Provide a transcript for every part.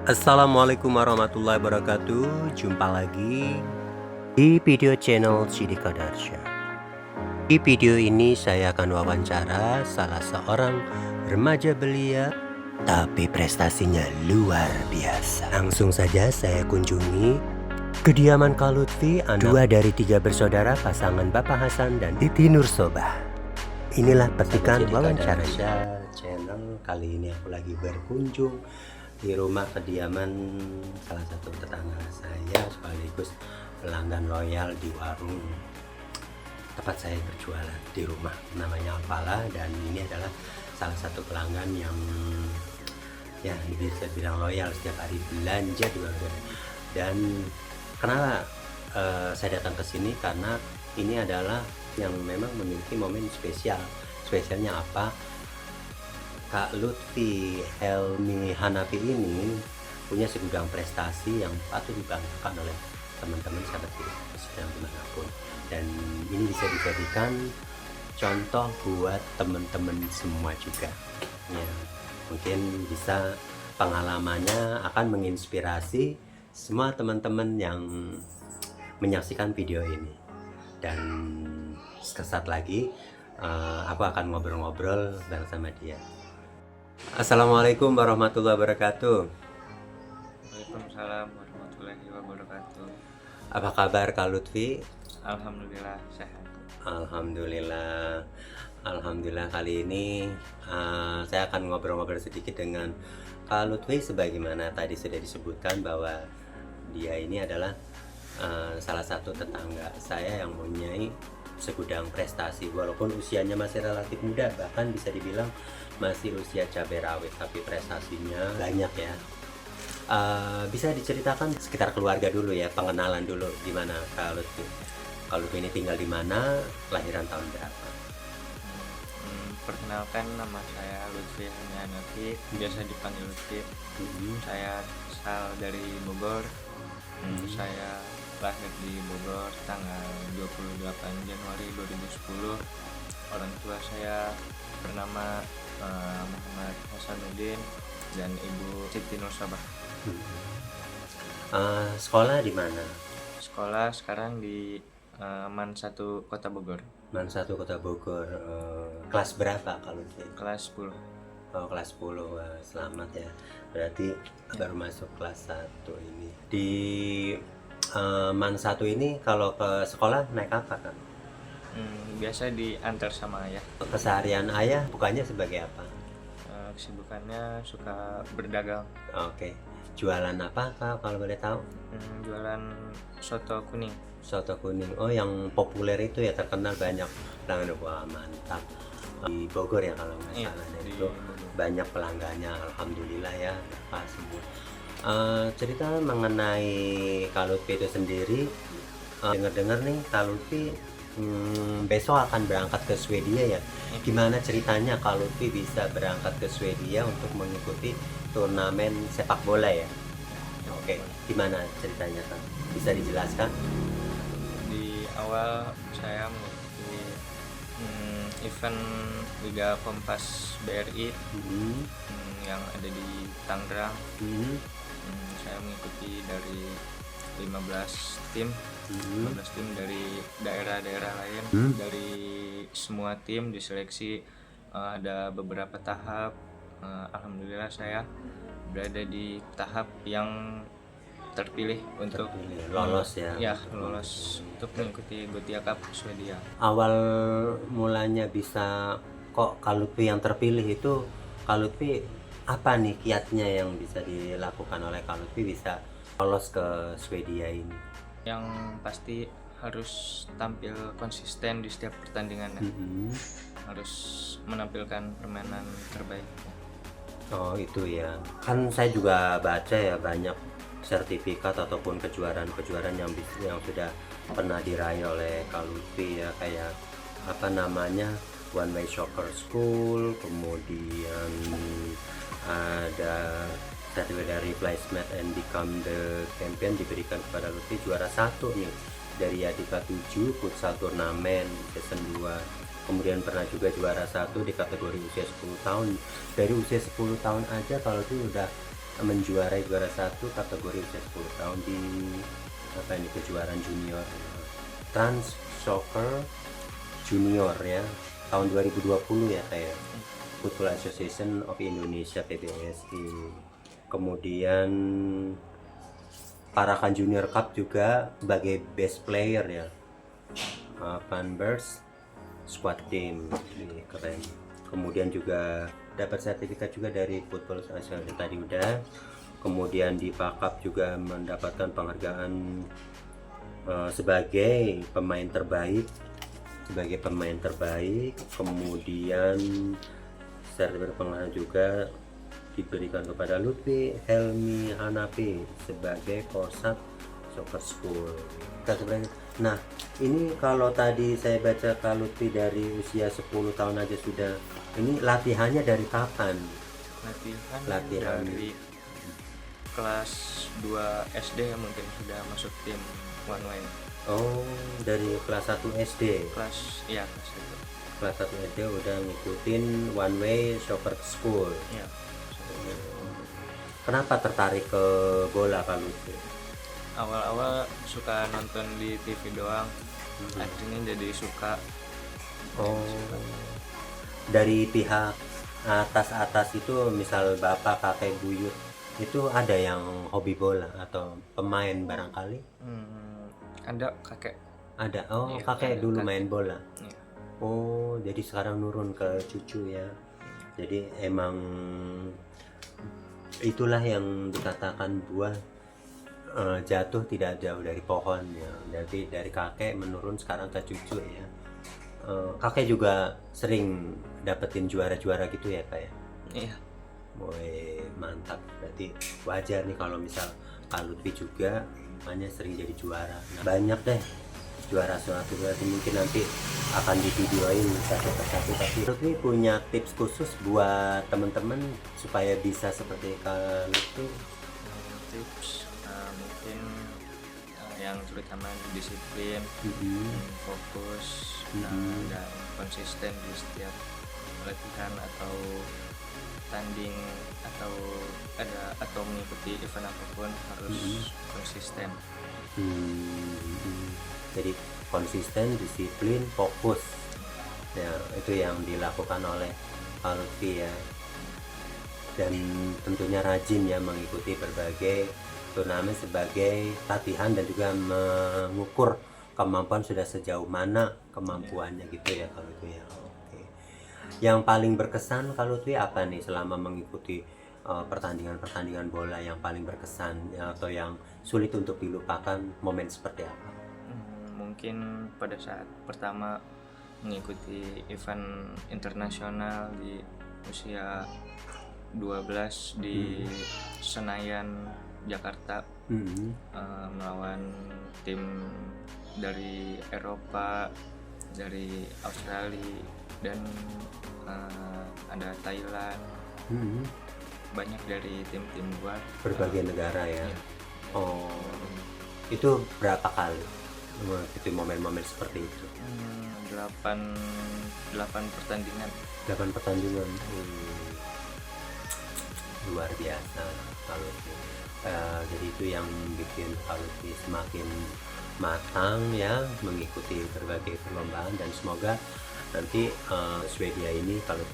Assalamualaikum warahmatullahi wabarakatuh. Jumpa lagi di video channel Sidik Kadarsya. Di video ini saya akan wawancara salah seorang remaja belia, tapi prestasinya luar biasa. Langsung saja saya kunjungi kediaman Kak Lutfi, dua dari tiga bersaudara pasangan Bapak Hasan dan Titi Nursobah. Inilah petikan wawancara channel. Kali ini aku lagi berkunjung di rumah kediaman salah satu tetangga saya, sekaligus pelanggan loyal di warung tempat saya berjualan di rumah, namanya Alpala. Dan ini adalah salah satu pelanggan yang ya bisa bilang loyal, setiap hari belanja di warung. Dan kenapa saya datang ke sini, karena ini adalah yang memang memiliki momen spesial. Spesialnya apa? Kak Lutfi Helmi Hanafi ini punya segudang prestasi yang patut dibanggakan oleh teman-teman sahabat sedang dimanapun, dan ini bisa dijadikan contoh buat teman-teman semua juga ya. Mungkin bisa pengalamannya akan menginspirasi semua teman-teman yang menyaksikan video ini. Dan sesaat lagi aku akan ngobrol-ngobrol bersama dia. Assalamualaikum warahmatullahi wabarakatuh. Waalaikumsalam warahmatullahi wabarakatuh. Apa kabar Kak Lutfi? Alhamdulillah sehat. Alhamdulillah. Alhamdulillah, kali ini saya akan ngobrol-ngobrol sedikit dengan Kak Lutfi, sebagaimana tadi sudah disebutkan bahwa dia ini adalah salah satu tetangga saya yang mempunyai segudang prestasi, walaupun usianya masih relatif muda, bahkan bisa dibilang masih usia cabai rawit, tapi prestasinya banyak ya. Bisa diceritakan sekitar keluarga dulu ya, pengenalan dulu, gimana Kak Lutfi? Kak Lutfi ini tinggal di mana, kelahiran tahun berapa? Perkenalkan, nama saya Lutfi Helmi Hanafi, biasa dipanggil Lutfi. Saya asal dari Bogor. Saya lahir di Bogor tanggal 28 Januari 2010. Orang tua saya bernama Muhammad Hasanuddin dan Ibu Siti Nursobah. Sekolah di mana? Sekolah sekarang di MAN 1 Kota Bogor. MAN 1 Kota Bogor. Kelas berapa kalau Kelas 10. Oh, kelas 10. Wah, selamat ya. Berarti baru masuk kelas 1 ini. Di MAN 1 ini kalau ke sekolah naik apa kan? Biasa diantar sama ayah. Keseharian ayah bukannya sebagai apa? Kesibukannya suka berdagang. Oke. Jualan apa Kak, kalau boleh tahu? Jualan soto kuning. Soto kuning. Oh, yang populer itu ya, terkenal banyak pelanggan. Wah, mantap. Di Bogor ya kalau nggak Iya, salah. Dan di itu Bogor. banyak pelanggannya, alhamdulillah ya, pas semua. Cerita mengenai Kak Lutfi itu sendiri, dengar-dengar nih Kak Lutfi besok akan berangkat ke Swedia ya. Gimana ceritanya Kak Lutfi bisa berangkat ke Swedia untuk mengikuti turnamen sepak bola ya? Oke, gimana ceritanya Kak? Bisa dijelaskan? Di awal saya mengikuti event Liga Kompas BRI yang ada di Tangerang. Saya mengikuti dari 15 tim dari daerah-daerah lain. Dari semua tim diseleksi, ada beberapa tahap. Alhamdulillah saya berada di tahap yang terpilih untuk lolos ya. Ya, lolos untuk mengikuti Gothia Cup Swedia. Awal mulanya bisa kok Kak Lutfi yang terpilih itu, Kak Lutfi apa nih kiatnya yang bisa dilakukan oleh Kak Lutfi bisa lolos ke Swedia ini? Yang pasti harus tampil konsisten di setiap pertandingan. Harus menampilkan permainan terbaik. Oh, itu ya. Kan saya juga baca ya, banyak sertifikat ataupun kejuaraan-kejuaraan yang sudah pernah diraih oleh Kak Lutfi ya, kayak apa namanya, One Way Soccer School, kemudian ada sertifikat dari Placement and Become the Champion diberikan kepada Lutfi, juara 1 nih dari Yadika 7 futsal turnamen season 2. Kemudian pernah juga juara 1 di kategori usia 10 tahun. Dari usia 10 tahun aja kalau itu udah menjuarai juara satu kategori usia 10 tahun di kejuaraan junior Trans Soccer Junior ya tahun 2020 ya kayak Football Association of Indonesia PBSI. Kemudian Parakan Junior Cup juga sebagai best player ya, Panbers squad team, ini keren. Kemudian juga dapat sertifikat juga dari Football Association tadi udah. Kemudian di Pakap juga mendapatkan penghargaan sebagai pemain terbaik, kemudian sertifikat penghargaan juga diberikan kepada Lutfi Helmi Hanafi sebagai Korsat Soccer School. Nah, ini kalau tadi saya baca Kak Lutfi dari usia 10 tahun aja sudah, ini latihannya dari kapan? Latihan dari kelas 2 SD mungkin sudah masuk tim One Way. Oh, dari kelas 1 SD. Kelas 1. Kelas 1 SD udah ngikutin One Way Soccer School. Iya. Kenapa tertarik ke bola Kak Lutfi? Awal-awal suka nonton di TV doang, akhirnya jadi suka. Oh, dari pihak atas itu misal bapak, kakek, buyut itu ada yang hobi bola atau pemain barangkali? Ada kakek. Ada. Oh, Iya, kakek ada dulu kakek. main bola. Iya. Oh, jadi sekarang nurun ke cucu ya. Jadi emang itulah yang dikatakan buah jatuh tidak jauh dari pohon ya. Jadi dari kakek menurun sekarang ke cucu ya. Kakek juga sering dapetin juara-juara gitu ya kayak. Iya. Woi, mantap. Berarti wajar nih kalau misal Kak Lutfi juga makanya sering jadi juara. Nah, banyak deh juara suatu, berarti mungkin nanti akan divideoin satu persatu. Tapi Lutfi punya tips khusus buat teman-teman supaya bisa seperti Kak Lutfi? Tips mungkin yang terutama disiplin, fokus, dan konsisten di setiap latihan atau tanding atau mengikuti event apapun harus konsisten. Jadi konsisten, disiplin, fokus ya, itu yang dilakukan oleh Kak Lutfi ya. Dan tentunya rajin ya mengikuti berbagai turnamen sebagai latihan dan juga mengukur kemampuan sudah sejauh mana kemampuannya gitu ya kalau itu ya. Oke. Yang paling berkesan kalau itu apa nih selama mengikuti pertandingan bola, yang paling berkesan ya, atau yang sulit untuk dilupakan, momen seperti apa? Mungkin pada saat pertama mengikuti event internasional di usia 12 di Senayan Jakarta, melawan tim dari Eropa, dari Australia, dan ada Thailand. Banyak dari tim-tim luar, berbagai negara ya. Iya. Oh, itu berapa kali itu momen-momen seperti itu? 8 pertandingan. 8 pertandingan. Luar biasa kalau itu. Jadi itu yang bikin kalau semakin matang ya mengikuti berbagai perlombaan, dan semoga nanti Swedia ini kalau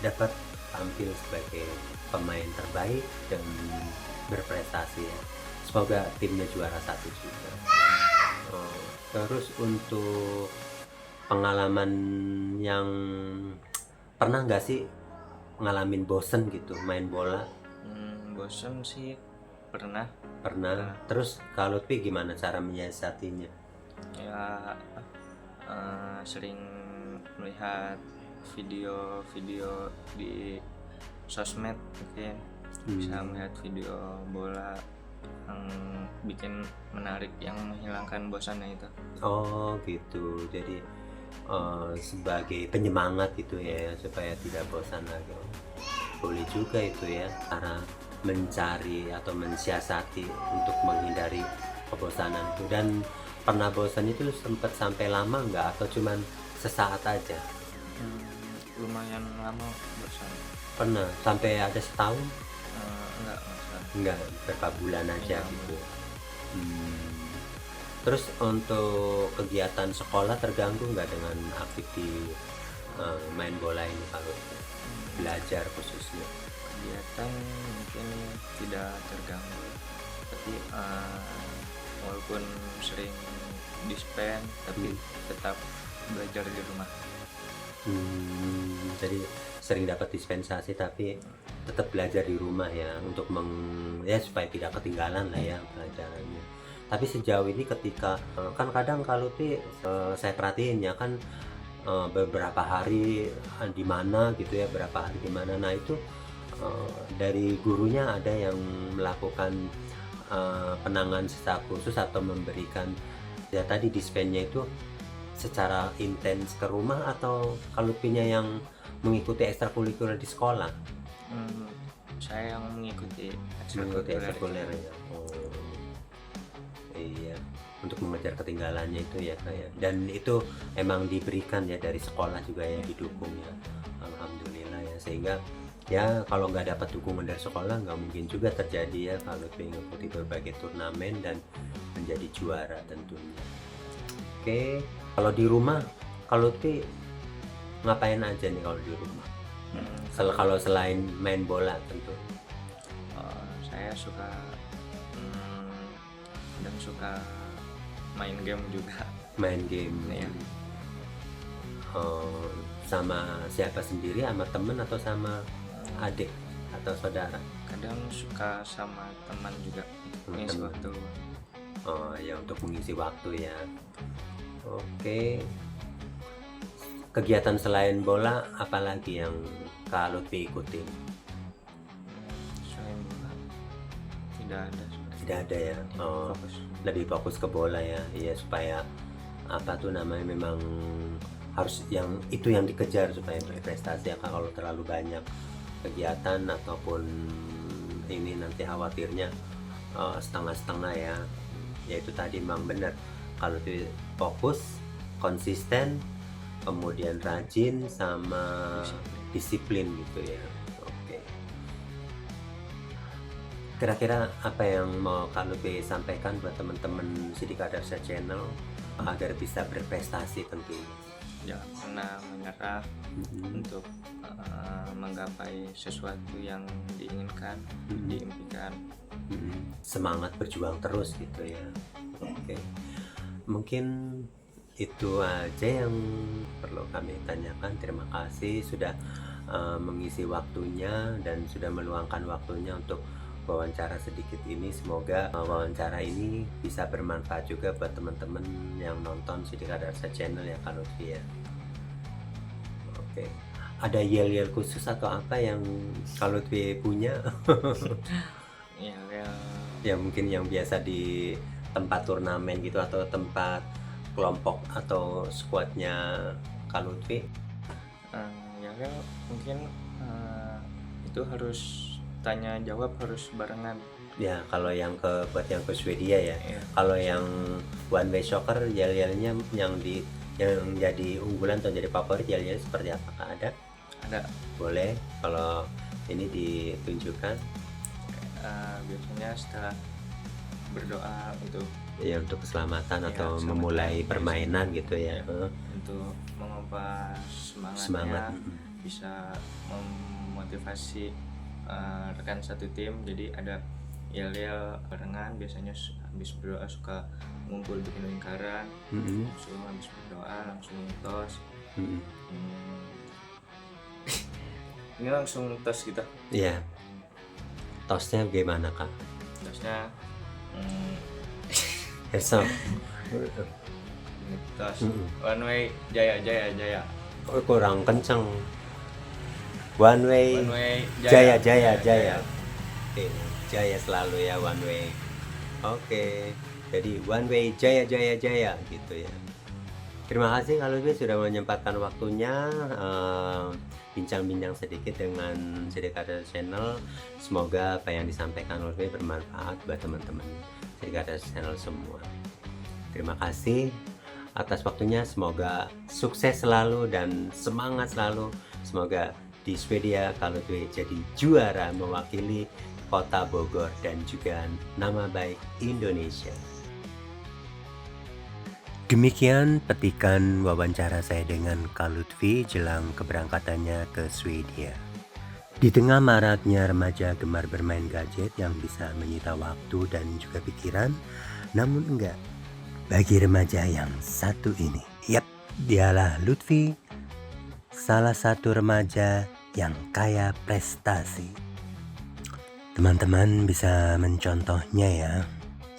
dapat tampil sebagai pemain terbaik dan berprestasi ya. Semoga timnya juara satu juga. Terus untuk pengalaman yang pernah nggak sih ngalamin bosen gitu main bola? Bosen sih pernah. Terus kalau Lutfi gimana cara menyiasatinya? Ya sering melihat video-video di sosmed, mungkin bisa melihat video bola yang bikin menarik, yang menghilangkan bosannya itu. Oh gitu, jadi sebagai penyemangat gitu ya supaya tidak bosan lagi. Boleh juga itu ya, cara mencari atau mensiasati untuk menghindari kebosanan itu. Dan pernah bosan itu sempat sampai lama nggak atau cuman sesaat aja? Lumayan lama bosan. Pernah sampai ada setahun? Enggak usah. Enggak, berapa bulan aja Enggak, gitu. Terus untuk kegiatan sekolah terganggu nggak dengan aktivitas main bola ini kalau belajar khususnya? kegiatan mungkin tidak terganggu, tapi walaupun sering dispen tapi tetap belajar di rumah. Jadi sering dapat dispensasi tapi tetap belajar di rumah ya untuk ya supaya tidak ketinggalan lah ya pelajarannya. Tapi sejauh ini ketika kan kadang kalau saya perhatiin ya kan beberapa hari di mana gitu ya, berapa hari di mana. Nah itu dari gurunya ada yang melakukan penanganan secara khusus atau memberikan ya tadi dispennya itu secara intens ke rumah, atau kalau punya yang mengikuti ekstrakurikuler di sekolah? Saya yang mengikuti Ekstrakurikuler ya. Oh, iya, untuk mengejar ketinggalannya itu ya kayak, dan itu emang diberikan ya dari sekolah juga ya, didukung ya, alhamdulillah ya. Sehingga ya kalau nggak dapat dukungan dari sekolah nggak mungkin juga terjadi ya kalau mengikuti berbagai turnamen dan menjadi juara tentunya. Oke, kalau di rumah, kalau ngapain aja nih kalau di rumah? Kalau selain main bola tentu. Saya suka dan suka main game juga. Main game. Iya. Sama siapa sendiri, sama temen atau sama adik atau saudara? Kadang suka sama teman juga mengisi Teman. waktu. Oh ya, untuk mengisi waktu ya. Oke. Kegiatan selain bola apalagi yang Kak Lutfi ikutin? Selain bola tidak ada. Tidak ada ya. Oh, Fokus. lebih fokus ke bola ya. Iya, supaya apa tuh namanya, memang harus yang itu yang dikejar supaya berprestasi ya Kak. Kalau terlalu banyak kegiatan ataupun ini nanti khawatirnya setengah-setengah ya. Ya itu tadi memang benar, kalau itu fokus, konsisten, kemudian rajin sama disiplin gitu ya. Oke. Kira-kira apa yang mau Kak Lutfi sampaikan buat teman-teman Sidik Kadarsa Channel agar bisa berprestasi tentunya? Jangan pernah menyerah untuk menggapai sesuatu yang diinginkan, diimpikan. Semangat berjuang terus gitu ya. Oke. Mungkin itu aja yang perlu kami tanyakan. Terima kasih sudah mengisi waktunya dan sudah meluangkan waktunya untuk wawancara sedikit ini. Semoga wawancara ini bisa bermanfaat juga buat teman-teman yang nonton Sidik Kadarsa Channel ya Kak Lutfi ya. Oke. Ada yel-yel khusus atau apa yang Kak Lutfi punya? Ya, Ya mungkin yang biasa di tempat turnamen gitu, atau tempat kelompok atau squadnya Kak Lutfi. ya mungkin itu harus tanya jawab, harus barengan. Ya kalau buat yang ke Swedia ya. Iya. Kalau yang one way soccer, yel-yelnya yang jadi unggulan atau jadi favorit, yel-yelnya seperti apakah ada? Ada. Boleh kalau ini ditunjukkan. Biasanya setelah berdoa untuk Ya untuk keselamatan Ya, atau keselamatan. memulai permainan gitu ya. untuk mengubah Semangat. semangatnya, bisa memotivasi rekan satu tim. Jadi ada yel-yel barengan, biasanya habis berdoa suka ngumpul bikin lingkaran, langsung habis berdoa langsung tos. Ini langsung tos gitu. Iya. Tosnya gimana Kak? Tosnya Headshot. ini tos one way jaya jaya jaya. Oh, kurang kenceng. One way Jaya jaya. Oke, jaya selalu ya, one way. Oke, jadi one way jaya gitu ya. Terima kasih Kak Lutfi sudah menyempatkan waktunya bincang-bincang sedikit dengan Sidik Kadarsa Channel. Semoga apa yang disampaikan Lutfi bermanfaat buat teman-teman Sidik Kadarsa Channel semua. Terima kasih atas waktunya. Semoga sukses selalu dan semangat selalu. Semoga di Swedia, Kak Lutfi jadi juara mewakili Kota Bogor dan juga nama baik Indonesia. Demikian petikan wawancara saya dengan Kak Lutfi jelang keberangkatannya ke Swedia. Di tengah maraknya remaja gemar bermain gadget yang bisa menyita waktu dan juga pikiran, namun enggak bagi remaja yang satu ini. Yap, dialah Lutfi, salah satu remaja yang kaya prestasi. Teman-teman bisa mencontohnya ya,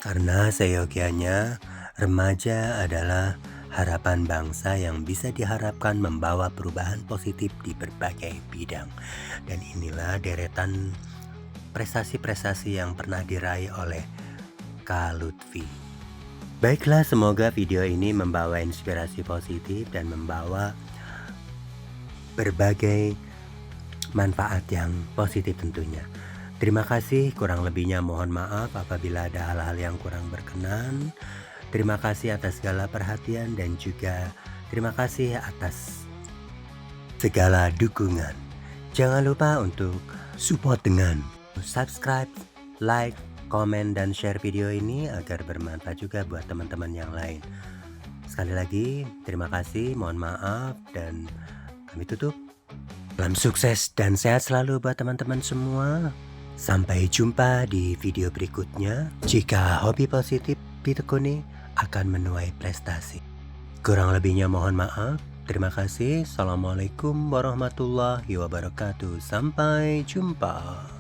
karena seyogianya remaja adalah harapan bangsa yang bisa diharapkan membawa perubahan positif di berbagai bidang. Dan inilah deretan prestasi-prestasi yang pernah diraih oleh Kak Lutfi. Baiklah, semoga video ini membawa inspirasi positif dan membawa berbagai manfaat yang positif tentunya. Terima kasih, kurang lebihnya mohon maaf apabila ada hal-hal yang kurang berkenan. Terima kasih atas segala perhatian dan juga terima kasih atas segala dukungan. Jangan lupa untuk support dengan subscribe, like, komen, dan share video ini agar bermanfaat juga buat teman-teman yang lain. Sekali lagi, terima kasih, mohon maaf, dan kami tutup. Salam sukses dan sehat selalu buat teman-teman semua. Sampai jumpa di video berikutnya. Jika hobi positif ditekuni, akan menuai prestasi. Kurang lebihnya mohon maaf. Terima kasih. Assalamualaikum warahmatullahi wabarakatuh. Sampai jumpa.